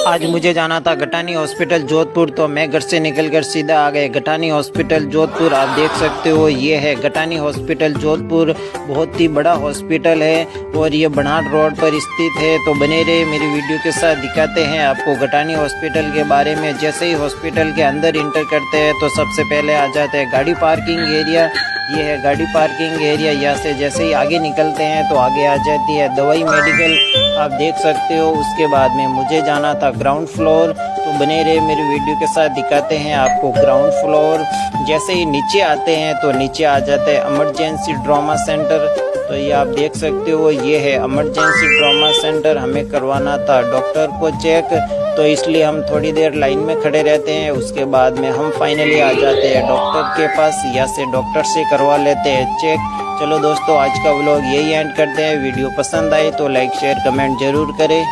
आज मुझे जाना था गटानी हॉस्पिटल जोधपुर, तो मैं घर से निकलकर सीधा आ गए गटानी हॉस्पिटल जोधपुर। आप देख सकते हो ये है गटानी हॉस्पिटल जोधपुर। बहुत ही बड़ा हॉस्पिटल है और ये बनाट रोड पर स्थित है। तो बने रहे मेरी वीडियो के साथ, दिखाते हैं आपको गटानी हॉस्पिटल के बारे में। जैसे ही हॉस्पिटल के अंदर इंटर करते हैं तो सबसे पहले आ जाते हैं गाड़ी पार्किंग एरिया। ये है गाड़ी पार्किंग एरिया। यहाँ से जैसे ही आगे निकलते हैं तो आगे आ जाती है दवाई मेडिकल, आप देख सकते हो। उसके बाद में मुझे जाना था ग्राउंड फ्लोर, तो बने रहे मेरी वीडियो के साथ, दिखाते हैं आपको ग्राउंड फ्लोर। जैसे ही नीचे आते हैं तो नीचे आ जाता है इमरजेंसी ट्रॉमा सेंटर। तो ये आप देख सकते हो, ये है इमरजेंसी ट्रॉमा सेंटर। हमें करवाना था डॉक्टर को चेक, तो इसलिए हम थोड़ी देर लाइन में खड़े रहते हैं। उसके बाद में हम फाइनली आ जाते हैं डॉक्टर के पास। यहाँ से डॉक्टर से करवा लेते हैं चेक। चलो दोस्तों, आज का व्लॉग यही एंड करते हैं। वीडियो पसंद आए तो लाइक शेयर कमेंट जरूर करें।